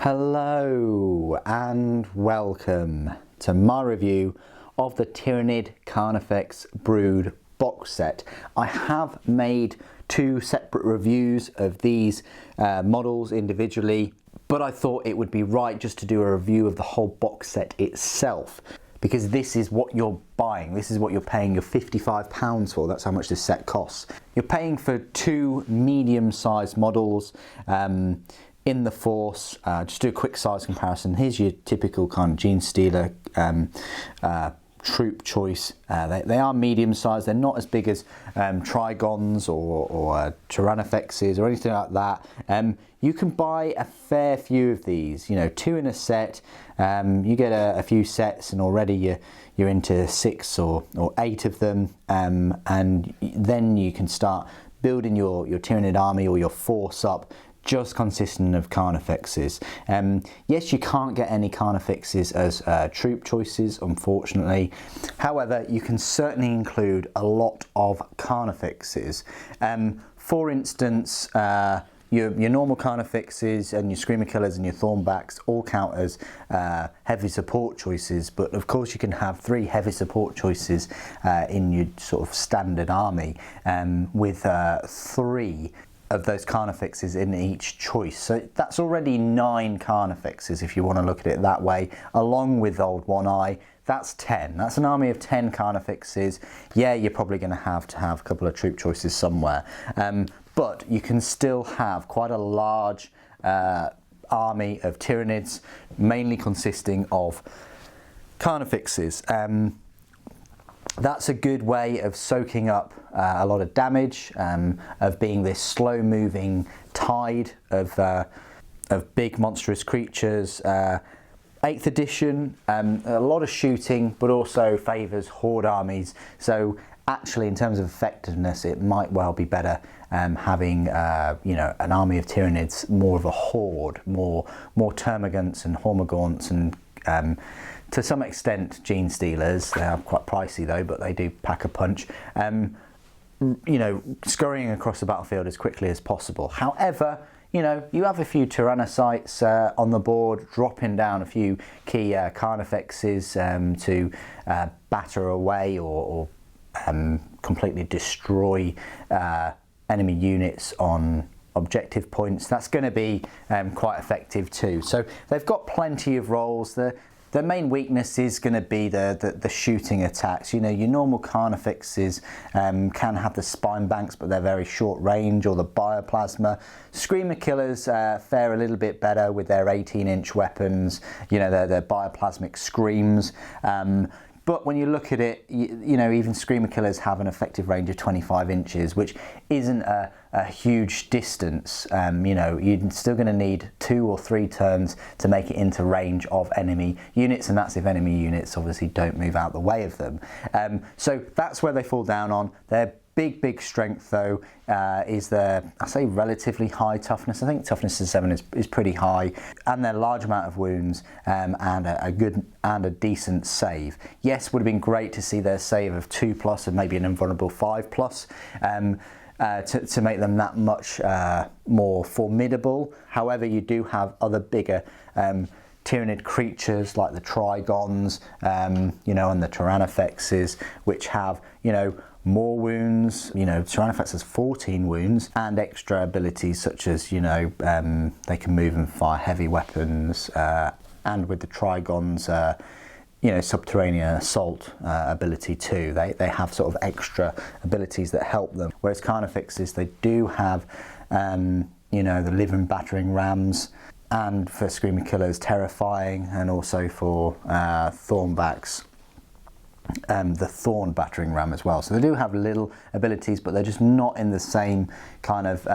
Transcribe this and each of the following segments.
Hello and welcome to my review of the Tyrannid Carnifex Brood box set. I have made two separate reviews of these models individually, but I thought it would be right just to do a review of the whole box set itself, because this is what you're buying, this is what you're paying your £55 for. That's how much this set costs. You're paying for two medium-sized models in the force. Just do a quick size comparison. Here's your typical kind of Gene Stealer troop choice. They are medium sized. They're not as big as Trigons or Carnifexes or anything like that. You can buy a fair few of these, you know, two in a set. You get a few sets and already you're into 6 or 8 of them, and then you can start building your Tyrannid army or your force up just consisting of Carnifexes. Yes, you can't get any Carnifexes as troop choices, unfortunately. However, you can certainly include a lot of Carnifexes. For instance, your normal Carnifexes and your Screamer Killers and your Thornbacks all count as heavy support choices, but of course you can have 3 heavy support choices in your sort of standard army, with 3 of those Carnifexes in each choice. So that's already 9 Carnifexes if you want to look at it that way, along with Old One Eye. That's 10. That's an army of 10 Carnifexes. Yeah, you're probably going to have a couple of troop choices somewhere, but you can still have quite a large army of Tyrannids, mainly consisting of Carnifexes. That's a good way of soaking up a lot of damage, of being this slow-moving tide of big monstrous creatures. 8th edition, a lot of shooting, but also favours horde armies. So actually, in terms of effectiveness, it might well be better having you know, an army of Tyrannids, more of a horde, more termagants and hormagaunts and to some extent Gene Stealers. They are quite pricey though, but they do pack a punch. You know, scurrying across the battlefield as quickly as possible. However, you know, you have a few Tyrannocytes on the board, dropping down a few key Carnifexes to batter away or completely destroy enemy units on objective points. That's going to be quite effective too. So they've got plenty of roles. Their main weakness is going to be the shooting attacks. You know, your normal Carnifexes can have the spine banks, but they're very short range, or the bioplasma. Screamer Killers fare a little bit better with their 18-inch weapons, you know, their bioplasmic screams. But when you look at it, you know, even Screamer Killers have an effective range of 25 inches, which isn't a huge distance. You know, you're still going to need 2 or 3 turns to make it into range of enemy units, and that's if enemy units obviously don't move out the way of them. So that's where they fall down on. Their big strength though is their, I say, relatively high toughness. I think toughness of 7 is pretty high, and their large amount of wounds and a good and a decent save. Yes, would have been great to see their save of 2+ and maybe an invulnerable 5+. To make them that much more formidable. However, you do have other bigger Tyrannid creatures like the Trigons, you know, and the Carnifexes, which have, you know, more wounds. You know, Carnifex has 14 wounds and extra abilities such as, you know, they can move and fire heavy weapons, and with the Trigons, you know, subterranean assault ability too. They have sort of extra abilities that help them. Whereas Carnifexes, they do have, you know, the living battering rams, and for Screamer Killers, terrifying, and also for Thornbacks, the Thorn battering ram as well. So they do have little abilities, but they're just not in the same kind of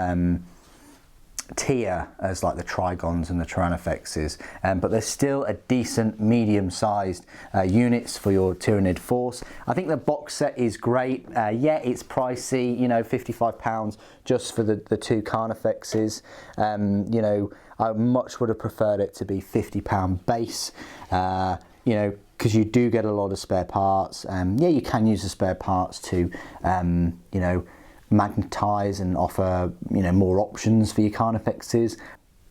tier as like the Trigons and the Carnifexes, but they're still a decent medium-sized units for your Tyrannid force. I think the box set is great. Yeah, it's pricey, you know, £55 just for the 2 Carnifexes. You know, I much would have preferred it to be £50 base, you know, because you do get a lot of spare parts. Yeah, you can use the spare parts to, you know, magnetize and offer, you know, more options for your Carnifexes.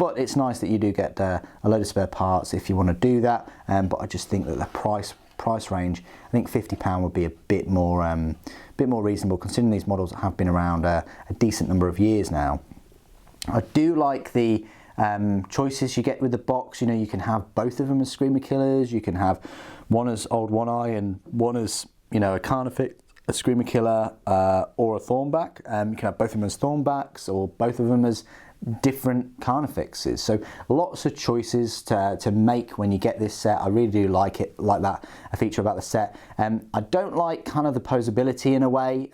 But it's nice that you do get a load of spare parts if you want to do that. But I just think that the price range, I think £50 would be a bit more reasonable, considering these models have been around a decent number of years now. I do like the choices you get with the box. You know, you can have both of them as Screamer Killers. You can have one as Old One Eye and one as, you know, a Carnifex, a Screamer Killer, or a Thornback. You can have both of them as Thornbacks or both of them as different Carnifexes. So lots of choices to make when you get this set. I really do like it, like that a feature about the set. I don't like kind of the posability in a way.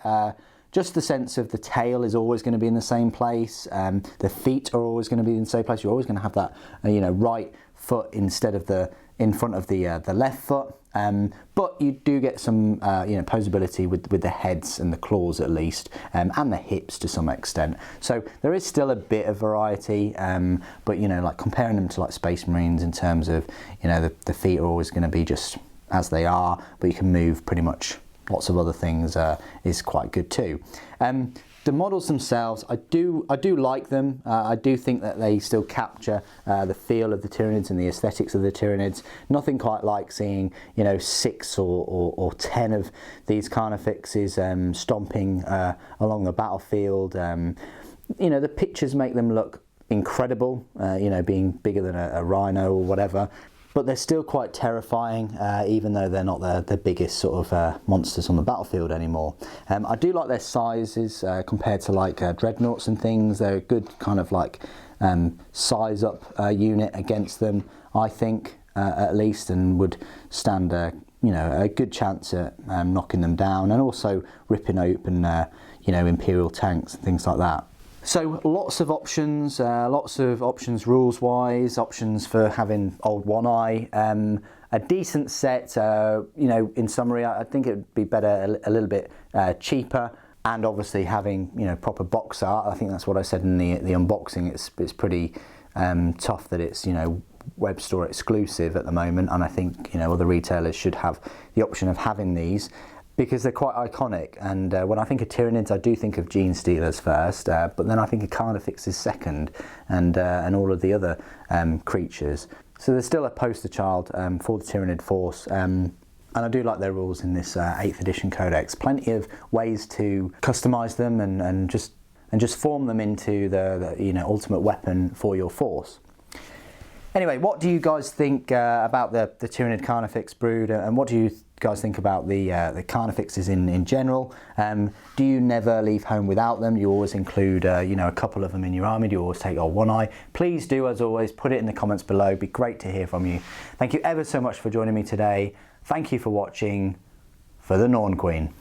Just the sense of the tail is always going to be in the same place. The feet are always going to be in the same place. You're always going to have that, you know, right foot instead of in front of the left foot. But you do get some, you know, posability with the heads and the claws at least, and the hips to some extent. So there is still a bit of variety, but, you know, like comparing them to like Space Marines in terms of, you know, the feet are always going to be just as they are, but you can move pretty much lots of other things is quite good too. The models themselves, I do like them. I do think that they still capture the feel of the Tyranids and the aesthetics of the Tyranids. Nothing quite like seeing, you know, 6 or 10 of these Carnifexes stomping along the battlefield. You know, the pictures make them look incredible, you know, being bigger than a rhino or whatever. But they're still quite terrifying, even though they're not the biggest sort of monsters on the battlefield anymore. I do like their sizes compared to like dreadnoughts and things. They're a good kind of like size up unit against them, I think, at least, and would stand you know, a good chance at knocking them down and also ripping open you know, Imperial tanks and things like that. So lots of options rules-wise, options for having Old One Eye. A decent set, you know, in summary, I think it would be better a little bit cheaper, and obviously having, you know, proper box art. I think that's what I said in the unboxing. It's pretty tough that it's, you know, web store exclusive at the moment, and I think, you know, other retailers should have the option of having these, because they're quite iconic. And when I think of Tyranids, I do think of Gene Stealers first, but then I think of Carnifexes second, and all of the other creatures. So they're still a poster child for the Tyranid force. And I do like their rules in this 8th edition codex. Plenty of ways to customize them and just form them into the you know, ultimate weapon for your force. Anyway, what do you guys think about the Tyranid Carnifex brood, and what do you guys think about the Carnifexes in general? Do you never leave home without them? You always include you know, a couple of them in your army? Do you always take Old One Eye? Please do, as always, put it in the comments below. It'd be great to hear from you. Thank you ever so much for joining me today. Thank you for watching. For the Norn Queen.